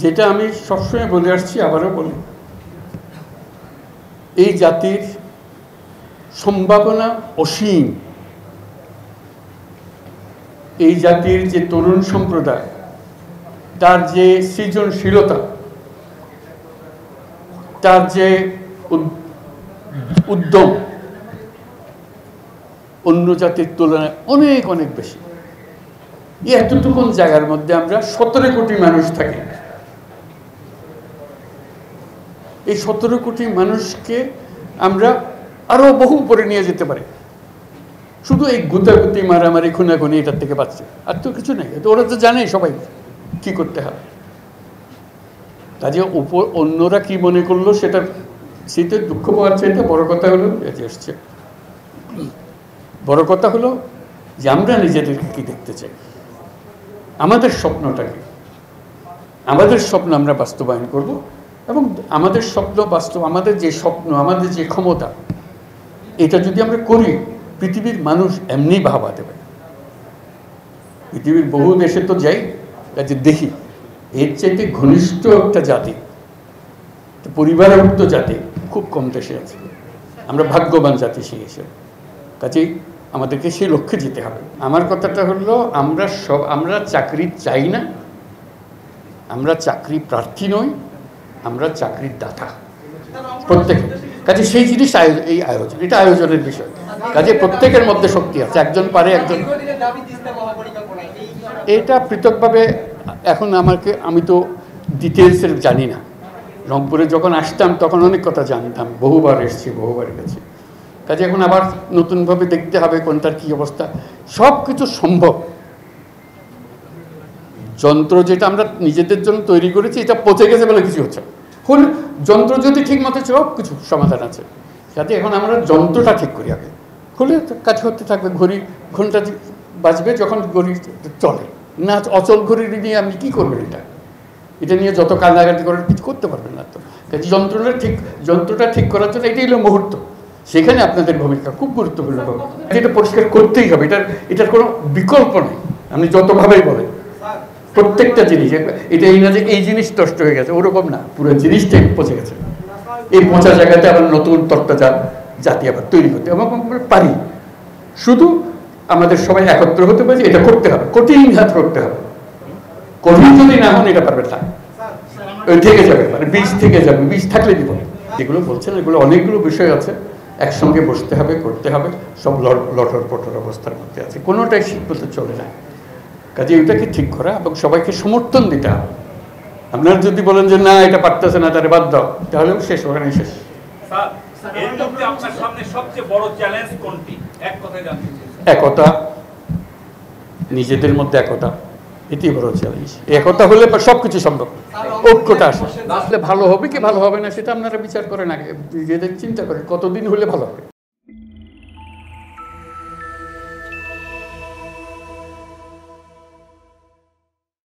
যেটা আমি সবসময় বলে আসছি, আবারও বলি, এই জাতির সম্ভাবনা অসীম। এই জাতির যে তরুণ সম্প্রদায়, তার যে সৃজনশীলতা, তার যে উদ্যম অন্য জাতির তুলনায় অনেক অনেক বেশি। এতটুকুন জায়গার মধ্যে আমরা 17 কোটি মানুষ থাকি। এই 17 কোটি মানুষকে আমরা আরো বহু উপরে নিয়ে যেতে পারি, শুধু এই গুতাগুতি মারামারি খুনাখুনি এটার থেকে বাঁচছে, আর তো কিছু নেই। ওরা তো জানে সবাই কি করতে হবে। কাজে অন্যরা কি মনে করলো সেটা শীতের দুঃখ পাওয়ার চাইতে বড় কথা হলো এসছে। বড় কথা হলো যে আমরা নিজেদেরকে কি দেখতে চাই, আমাদের স্বপ্নটা কি, আমাদের স্বপ্ন আমরা বাস্তবায়ন করব। এবং আমাদের স্বপ্ন বাস্তব, আমাদের যে স্বপ্ন, আমাদের যে ক্ষমতা, এটা যদি আমরা করি, পৃথিবীর মানুষ এমনি ভাবা দেবে। পৃথিবীর বহু দেশে তো যাই, কাজে দেখি এর চাইতে ঘনিষ্ঠ একটা জাতি, পরিবারভুক্ত জাতি খুব কম দেশে আছে। আমরা ভাগ্যবান জাতি সেই হিসেবে। কাজেই আমাদেরকে সেই লক্ষ্যে যেতে হবে। আমার কথাটা হলো, আমরা চাকরি চাই না, আমরা চাকরি প্রার্থী নই, আমরা চাকরির দাতা প্রত্যেকে। কাজে সেই জিনিস এই আয়োজন, এটা আয়োজনের বিষয়। কাজে প্রত্যেকের মধ্যে শক্তি আছে, একজন পারে একজন। এটা পৃথকভাবে এখন আমি তো ডিটেলসের জানি না। রংপুরে যখন আসতাম তখন অনেক কথা জানতাম, বহুবার এসেছি, বহুবার গেছি। কাজে এখন আবার নতুনভাবে দেখতে হবে কোনটার কি অবস্থা। সব কিছু সম্ভব। যন্ত্র যেটা আমরা নিজেদের জন্য তৈরি করেছি, এটা পচে গেছে বলে কিছু হচ্ছে হল। যন্ত্র যদি ঠিক মতো সব কিছু সমাধান আছে। যাতে এখন আমরা যন্ত্রটা ঠিক করি আগে, হলে কাজ করতে থাকবে। ঘন্টা বাজবে যখন ঘড়ি চলে না। অচল ঘড়ি নিয়ে আপনি কী করবেন? এটা নিয়ে যত কান্নাকাটি করার কিছু করতে পারবেন না। তো কাজে যন্ত্রটা ঠিক করার জন্য এটাই হলো মুহূর্ত। সেখানে আপনাদের ভূমিকা খুব গুরুত্বপূর্ণ হবে। এটা পরিষ্কার করতেই হবে, এটার কোনো বিকল্প নেই। আপনি যতভাবেই বলেন, প্রত্যেকটা জিনিস, এটা এই না যে এই জিনিস নষ্ট হয়ে গেছে, ওরকম না, পুরো জিনিসটাই পচে গেছে। এই পচা জায়গাতে আবার নতুন তত্ত্বজাত জাতি আবার তৈরি করতে এবং আমরা পারি। শুধু আমাদের সবাই একত্র হতে পারে, এটা করতে হবে, কঠিন হাত করতে হবে। কঠিন যদি না হন এটা পারবে না, থেকে যাবে, মানে বীজ থেকে যাবে। বীজ থাকলে বিপদ। যেগুলো বলছেন এগুলো অনেকগুলো বিষয় আছে, একসঙ্গে বসতে হবে, করতে হবে। সব লটর পটর অবস্থার মধ্যে আছে, কোনোটাই শিখতে চলে না। কাজে ওইটাকে ঠিক করা এবং সবাইকে সমর্থন দিতে হবে। আপনারা যদি বলেন যে না এটা পারতেছে না, তাহলে বাদ দাও, তাহলেও শেষ, ওখানে শেষ। একতা, নিজেদের মধ্যে একতা, এটি বড় চ্যালেঞ্জ। একতা হলে সবকিছু সম্ভব। ঐক্যটা আসলে ভালো হবে কি ভালো হবে না সেটা আপনারা বিচার করেন আগে, নিজেদের চিন্তা করেন কতদিন হলে ভালো হবে।